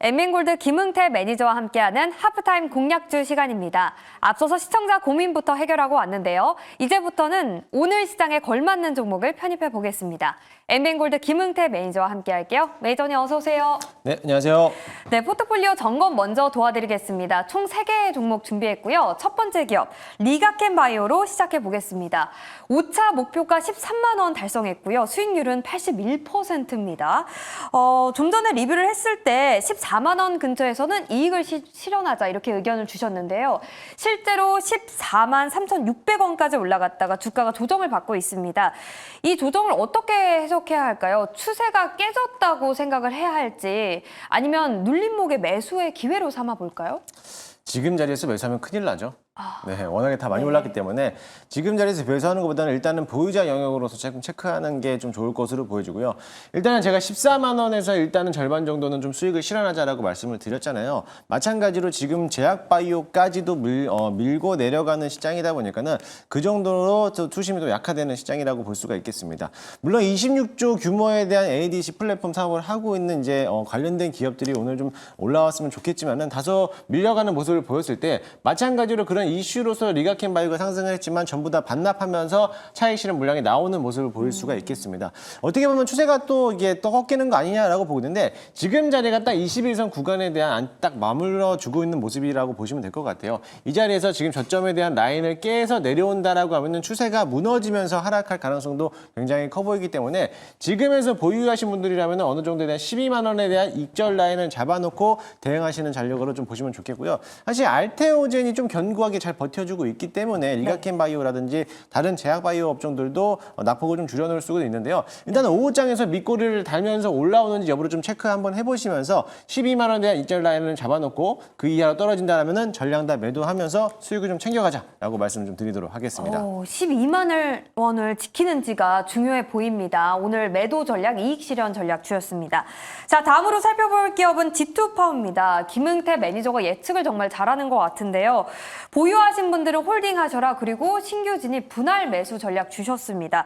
엠민골드 김응태 매니저와 함께하는 하프타임 공략주 시간입니다. 앞서서 시청자 고민부터 해결하고 왔는데요. 이제부터는 오늘 시장에 걸맞는 종목을 편입해 보겠습니다. 엠민골드 김응태 매니저와 함께할게요. 매니저님 어서 오세요. 네, 안녕하세요. 네, 포트폴리오 점검 먼저 도와드리겠습니다. 총 3개의 종목 준비했고요. 첫 번째 기업 리가켄 바이오로 시작해 보겠습니다. 5차 목표가 13만 원 달성했고요. 수익률은 81%입니다. 좀 전에 리뷰를 했을 때 14만 원 근처에서는 이익을 실현하자 이렇게 의견을 주셨는데요. 실제로 14만 3,600원까지 올라갔다가 주가가 조정을 받고 있습니다. 이 조정을 어떻게 해석해야 할까요? 추세가 깨졌다고 생각을 해야 할지 아니면 눌림목의 매수의 기회로 삼아 볼까요? 지금 자리에서 매수하면 큰일 나죠. 네, 워낙에 다 많이 올랐기 때문에 지금 자리에서 매수하는 것보다는 일단은 보유자 영역으로서 조금 체크하는 게 좀 좋을 것으로 보여지고요. 일단은 제가 14만 원에서 일단은 절반 정도는 좀 수익을 실현하자라고 말씀을 드렸잖아요. 마찬가지로 지금 제약바이오까지도 밀고 내려가는 시장이다 보니까는 그 정도로 투심이 더 약화되는 시장이라고 볼 수가 있겠습니다. 물론 26조 규모에 대한 ADC 플랫폼 사업을 하고 있는 이제 관련된 기업들이 오늘 좀 올라왔으면 좋겠지만은 다소 밀려가는 모습을 보였을 때 마찬가지로 그런 이슈로서 리가켄 바이오가 상승을 했지만 전부 다 반납하면서 차익 실현 물량이 나오는 모습을 보일 수가 있겠습니다. 어떻게 보면 추세가 또 이게 또 꺾이는 거 아니냐라고 보는데 지금 자리가 딱 21선 구간에 대한 딱 맞물려 주고 있는 모습이라고 보시면 될 것 같아요. 이 자리에서 지금 저점에 대한 라인을 깨서 내려온다라고 하면은 추세가 무너지면서 하락할 가능성도 굉장히 커 보이기 때문에 지금에서 보유하신 분들이라면 어느 정도에 대한 12만 원에 대한 익절 라인을 잡아놓고 대응하시는 전략으로 좀 보시면 좋겠고요. 사실 알테오젠이 좀 견고하게 잘 버텨주고 있기 때문에 리가켄 바이오라든지 다른 제약 바이오 업종들도 낙폭을 좀 줄여놓을 수가 있는데요. 일단은 오후장에서 밑꼬리를 달면서 올라오는지 여부를 좀 체크 한번 해보시면서 12만 원에 대한 익절 라인을 잡아놓고 그 이하로 떨어진다면은 전량 다 매도하면서 수익을 좀 챙겨가자라고 말씀을 좀 드리도록 하겠습니다. 12만 원을 지키는지가 중요해 보입니다. 오늘 매도 전략, 이익 실현 전략 주였습니다. 자, 다음으로 살펴볼 기업은 G2파워입니다. 김응태 매니저가 예측을 정말 잘하는 것 같은데요. 보유하신 분들은 홀딩하셔라. 그리고 신규 진입 분할 매수 전략 주셨습니다.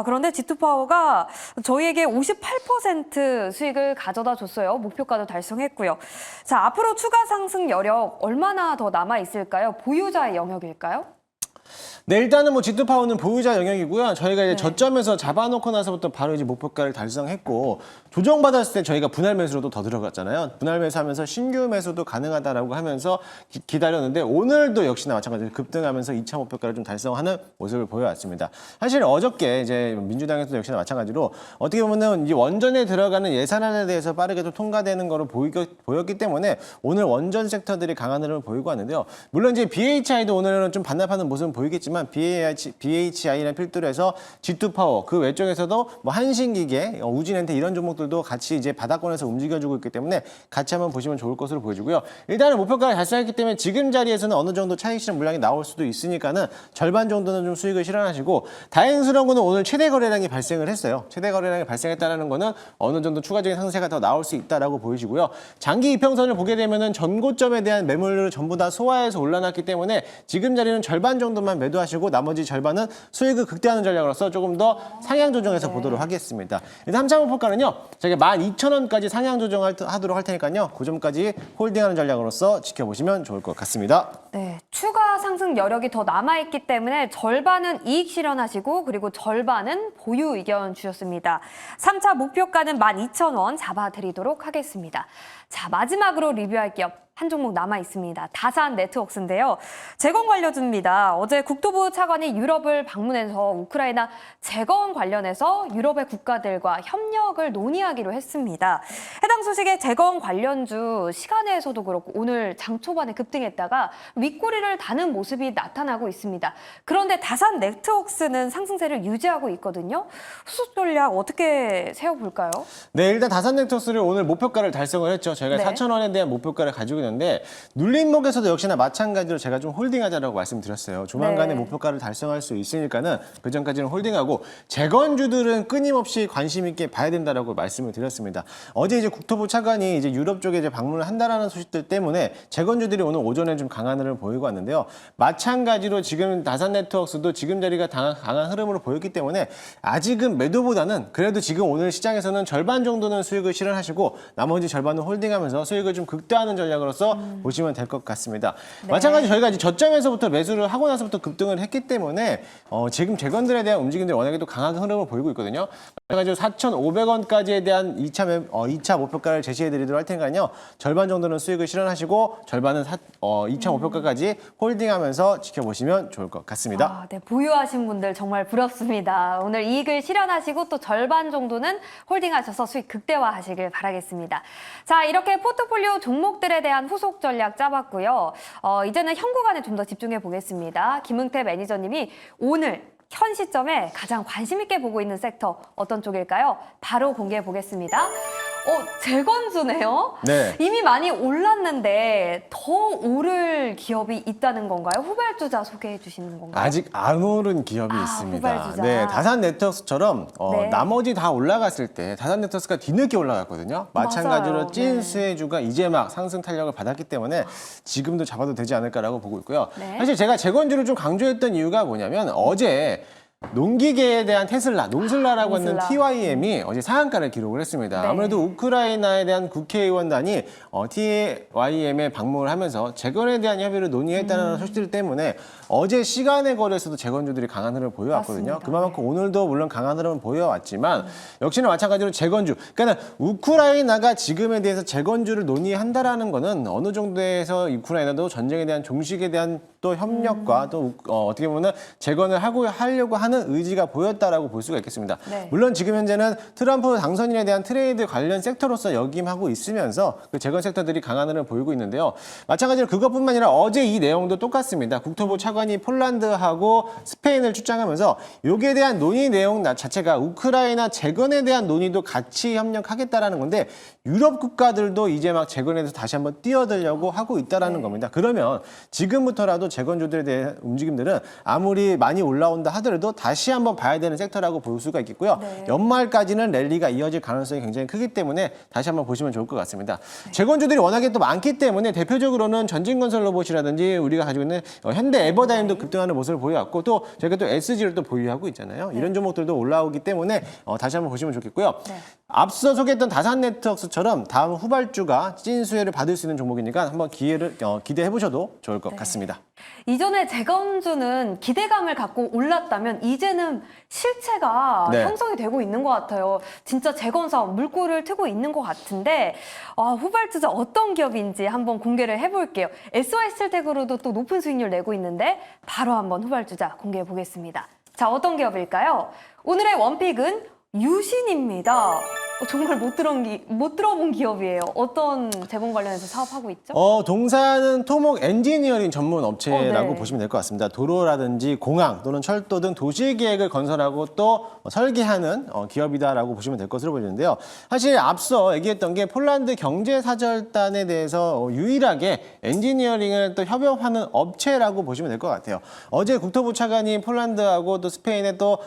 그런데 G2파워가 저희에게 58% 수익을 가져다 줬어요. 목표가도 달성했고요. 자, 앞으로 추가 상승 여력 얼마나 더 남아 있을까요? 보유자의 영역일까요? 네, 일단은 뭐 G2파워는 보유자 영역이고요. 저희가 이제 저점에서 잡아놓고 나서부터 바로 이제 목표가를 달성했고 조정받았을 때 저희가 분할 매수로도 더 들어갔잖아요. 분할 매수하면서 신규 매수도 가능하다라고 하면서 기다렸는데 오늘도 역시나 마찬가지로 급등하면서 2차 목표가를 좀 달성하는 모습을 보여왔습니다. 사실 어저께 이제 민주당에서도 역시나 마찬가지로 어떻게 보면은 이 원전에 들어가는 예산안에 대해서 빠르게 좀 통과되는 거로 보였기 때문에 오늘 원전 섹터들이 강한 흐름을 보이고 왔는데요. 물론 이제 BHI도 오늘은 좀 반납하는 모습은 보이겠지만 BHI라는 필두로 해서 G2파워 그 외쪽에서도 뭐 한신기계, 우진엔테 이런 종목들도 같이 이제 바닥권에서 움직여주고 있기 때문에 같이 한번 보시면 좋을 것으로 보여지고요. 일단은 목표가를 달성했기 때문에 지금 자리에서는 어느 정도 차익 실현 물량이 나올 수도 있으니까는 절반 정도는 좀 수익을 실현하시고 다행스러운 거는 오늘 최대 거래량이 발생을 했어요. 최대 거래량이 발생했다는 거는 어느 정도 추가적인 상세가 더 나올 수 있다라고 보이시고요. 장기 이평선을 보게 되면은 전고점에 대한 매물을 전부 다 소화해서 올라놨기 때문에 지금 자리는 절반 정도만 매도하시고 나머지 절반은 수익을 극대화하는 전략으로서 조금 더 상향 조정해서 보도록 하겠습니다. 일단 3차 목표가는요. 저희가 12,000원까지 상향 조정하도록 할 테니까요. 그 점까지 홀딩하는 전략으로서 지켜보시면 좋을 것 같습니다. 네, 추가 상승 여력이 더 남아있기 때문에 절반은 이익 실현하시고 그리고 절반은 보유 의견 주셨습니다. 3차 목표가는 12,000원 잡아드리도록 하겠습니다. 자, 마지막으로 리뷰할 기업 한 종목 남아 있습니다. 다산 네트웍스인데요. 재건 관련주입니다. 어제 국토부 차관이 유럽을 방문해서 우크라이나 재건 관련해서 유럽의 국가들과 협력을 논의하기로 했습니다. 해당 소식에 재건 관련주 시간에서도 그렇고 오늘 장 초반에 급등했다가 윗꼬리를 다는 모습이 나타나고 있습니다. 그런데 다산 네트웍스는 상승세를 유지하고 있거든요. 후속 전략 어떻게 세워볼까요? 네, 일단 다산 네트웍스를 오늘 목표가를 달성을 했죠. 저희가 4,000원에 대한 목표가를 가지고 있는데 눌림목에서도 역시나 마찬가지로 제가 좀 홀딩하자라고 말씀드렸어요. 조만간에 목표가를 달성할 수 있으니까는 그 전까지는 홀딩하고 재건주들은 끊임없이 관심 있게 봐야 된다라고 말씀을 드렸습니다. 어제 이제 국토부 차관이 이제 유럽 쪽에 이제 방문을 한다라는 소식들 때문에 재건주들이 오늘 오전에 좀 강한 흐름을 보이고 봤는데요. 마찬가지로 지금 다산네트워크스도 지금 자리가 강한 흐름으로 보였기 때문에 아직은 매도보다는 그래도 지금 오늘 시장에서는 절반 정도는 수익을 실현하시고 나머지 절반은 홀딩하면서 수익을 좀 극대화하는 전략으로서 보시면 될 것 같습니다. 네. 마찬가지로 저희가 이제 저점에서부터 매수를 하고 나서부터 급등을 했기 때문에 지금 재건들에 대한 움직임들이 워낙에 또 강한 흐름을 보이고 있거든요. 마찬가지로 4,500원까지에 대한 2차 목표가를 제시해드리도록 할 테니까요. 절반 정도는 수익을 실현하시고 절반은 2차 목표가까지 홀딩하면서 지켜보시면 좋을 것 같습니다. 아, 네, 보유하신 분들 정말 부럽습니다. 오늘 이익을 실현하시고 또 절반 정도는 홀딩하셔서 수익 극대화하시길 바라겠습니다. 자, 이렇게 포트폴리오 종목들에 대한 후속 전략 짜봤고요. 이제는 현구간에 좀 더 집중해 보겠습니다. 김응태 매니저님이 오늘 현 시점에 가장 관심 있게 보고 있는 섹터 어떤 쪽일까요? 바로 공개해 보겠습니다. 재건주네요. 네. 이미 많이 올랐는데 더 오를 기업이 있다는 건가요? 후발주자 소개해 주시는 건가요? 아직 안 오른 기업이 있습니다. 후발주자. 네, 다산네트워크스처럼 네. 나머지 다 올라갔을 때 다산네트워크스가 뒤늦게 올라갔거든요. 마찬가지로 맞아요. 찐 네. 수혜주가 이제 막 상승 탄력을 받았기 때문에 지금도 잡아도 되지 않을까라고 보고 있고요. 네. 사실 제가 재건주를 좀 강조했던 이유가 뭐냐면 어제 농기계에 대한 테슬라, 농슬라라고 하는 농슬라. TYM이 어제 상한가를 기록을 했습니다. 네. 아무래도 우크라이나에 대한 국회의원단이 TYM에 방문을 하면서 재건에 대한 협의를 논의했다는 소식들 때문에 어제 시간의 거래에서도 재건주들이 강한 흐름을 보여왔거든요. 맞습니다. 그만큼 오늘도 물론 강한 흐름을 보여왔지만 역시나 마찬가지로 재건주. 그러니까 우크라이나가 지금에 대해서 재건주를 논의한다라는 거는 어느 정도에서 우크라이나도 전쟁에 대한 종식에 대한 또 협력과 또 어떻게 보면 재건을 하려고 하는 의지가 보였다라고 볼 수가 있겠습니다. 네. 물론 지금 현재는 트럼프 당선인에 대한 트레이드 관련 섹터로서 역임하고 있으면서 그 재건 섹터들이 강한 흐름을 보이고 있는데요. 마찬가지로 그것뿐만 아니라 어제 이 내용도 똑같습니다. 국토부 차관이 폴란드하고 스페인을 출장하면서 여기에 대한 논의 내용 자체가 우크라이나 재건에 대한 논의도 같이 협력하겠다라는 건데 유럽 국가들도 이제 막 재건에 대해서 다시 한번 뛰어들려고 하고 있다라는 겁니다. 그러면 지금부터라도 재건주들에 대한 움직임들은 아무리 많이 올라온다 하더라도 다시 한번 봐야 되는 섹터라고 볼 수가 있겠고요. 네. 연말까지는 랠리가 이어질 가능성이 굉장히 크기 때문에 다시 한번 보시면 좋을 것 같습니다. 재건주들이 워낙에 또 많기 때문에 대표적으로는 전진건설 로봇이라든지 우리가 가지고 있는 현대 에버다임도 급등하는 모습을 보여왔고 또 저희가 또 SG를 또 보유하고 있잖아요. 이런 종목들도 올라오기 때문에 다시 한번 보시면 좋겠고요. 네. 앞서 소개했던 다산네트워크스처럼 다음 후발주가 찐 수혜를 받을 수 있는 종목이니까 한번 기대해 보셔도 좋을 것 같습니다. 이전에 재건주는 기대감을 갖고 올랐다면 이제는 실체가 네. 형성이 되고 있는 것 같아요. 진짜 재건 사업 물꼬를 트고 있는 것 같은데 후발주자 어떤 기업인지 한번 공개를 해볼게요. SY스텔텍으로도 또 높은 수익률 내고 있는데 바로 한번 후발주자 공개해 보겠습니다. 자, 어떤 기업일까요? 오늘의 원픽은 유신입니다. 정말 못 들어본 기업이에요. 어떤 재건 관련해서 사업하고 있죠? 동사는 토목 엔지니어링 전문 업체라고 네. 보시면 될 것 같습니다. 도로라든지 공항 또는 철도 등 도시 계획을 건설하고 또 설계하는 기업이다라고 보시면 될 것으로 보이는데요. 사실 앞서 얘기했던 게 폴란드 경제사절단에 대해서 유일하게 엔지니어링을 또 협업하는 업체라고 보시면 될 것 같아요. 어제 국토부 차관이 폴란드하고 또 스페인에 또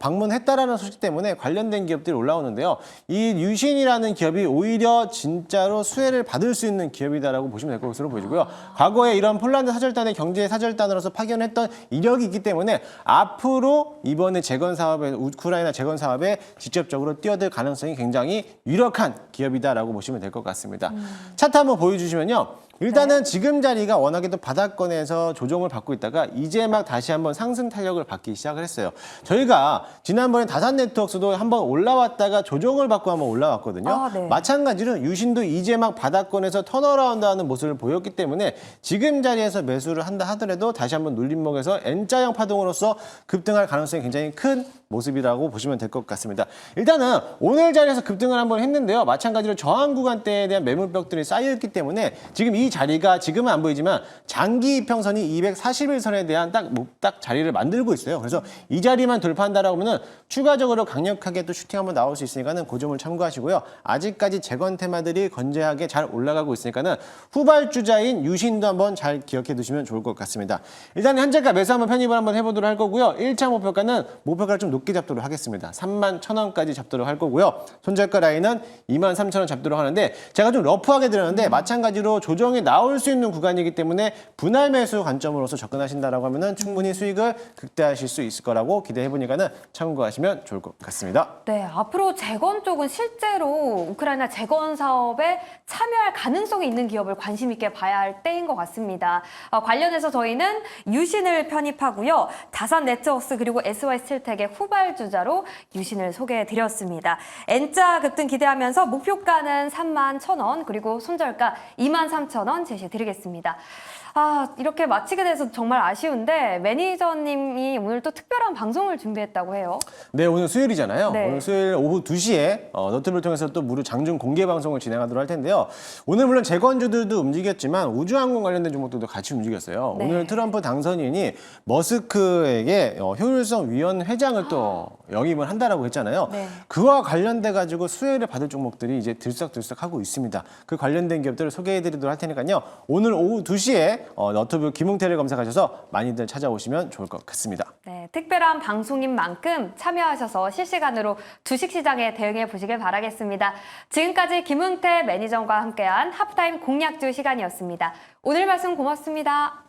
방문했다라는 소식 때문에 관련된 기업들이 올라오는데요. 이 유신이라는 기업이 오히려 진짜로 수혜를 받을 수 있는 기업이다라고 보시면 될 것으로 보이고요. 과거에 이런 폴란드 사절단의 경제 사절단으로서 파견했던 이력이 있기 때문에 앞으로 이번에 재건 사업에 우크라이나 재건 사업에 직접적으로 뛰어들 가능성이 굉장히 유력한 기업이다라고 보시면 될 것 같습니다. 차트 한번 보여주시면요. 일단은 지금 자리가 워낙에 또 바닥권에서 조정을 받고 있다가 이제 막 다시 한번 상승 탄력을 받기 시작을 했어요. 저희가 지난번에 다산네트워크스도 한번 올라왔다가 조정을 받고 한번 올라왔거든요. 네. 마찬가지로 유신도 이제 막 바닥권에서 턴어라운드하는 모습을 보였기 때문에 지금 자리에서 매수를 한다 하더라도 다시 한번 눌림목에서 N자형 파동으로서 급등할 가능성이 굉장히 큰 모습이라고 보시면 될 것 같습니다. 일단은 오늘 자리에서 급등을 한번 했는데요. 마찬가지로 저항 구간대에 대한 매물벽들이 쌓여있기 때문에 지금 이 자리가 지금은 안 보이지만 장기 이평선이 241선에 대한 딱 자리를 만들고 있어요. 그래서 이 자리만 돌파한다라고 하면은 추가적으로 강력하게 또 슈팅 한번 나올 수 있으니까는 그 점을 참고하시고요. 아직까지 재건 테마들이 건재하게 잘 올라가고 있으니까는 후발주자인 유신도 한번 잘 기억해 두시면 좋을 것 같습니다. 일단 현재가 매수 한번 편입을 한번 해보도록 할 거고요. 1차 목표가는 목표가를 좀 높게 잡도록 하겠습니다. 31,000원까지 잡도록 할 거고요. 손절가 라인은 23,000원 잡도록 하는데 제가 좀 러프하게 드렸는데 마찬가지로 조정이 나올 수 있는 구간이기 때문에 분할 매수 관점으로서 접근하신다라고 하면은 충분히 수익을 극대화하실 수 있을 거라고 기대해 보니까는 참고하시면 좋을 것 같습니다. 네, 앞으로 재건 쪽은 실제로 우크라이나 재건 사업에 참여할 가능성이 있는 기업을 관심 있게 봐야 할 때인 것 같습니다. 관련해서 저희는 유신을 편입하고요. 다산 네트워크스 그리고 SY스틸텍의 후발주자로 유신을 소개해드렸습니다. N자 급등 기대하면서 목표가는 31,000원 그리고 손절가 23,000원 제시해드리겠습니다. 이렇게 마치게 돼서 정말 아쉬운데 매니저님이 오늘 또 특별한 방송을 준비했다고 해요. 네, 오늘 수요일이잖아요. 네. 오늘 수요일 오후 2시에 너튜브를 통해서 또 무료 장중 공개 방송을 진행하도록 할 텐데요. 오늘 물론 재건주들도 움직였지만 우주항공 관련된 종목들도 같이 움직였어요. 네. 오늘 트럼프 당선인이 머스크에게 효율성 위원 회장을 또 영입을 한다라고 했잖아요. 네. 그와 관련돼 가지고 수혜를 받을 종목들이 이제 들썩들썩 하고 있습니다. 그 관련된 기업들을 소개해드리도록 할 테니까요. 오늘 오후 2시에 너튜브 김웅태를 검색하셔서 많이들 찾아오시면 좋을 것 같습니다. 네, 특별한 방송인 만큼 참여하셔서 실시간으로 주식시장에 대응해 보시길 바라겠습니다. 지금까지 김웅태 매니저와 함께한 하프타임 공략주 시간이었습니다. 오늘 말씀 고맙습니다.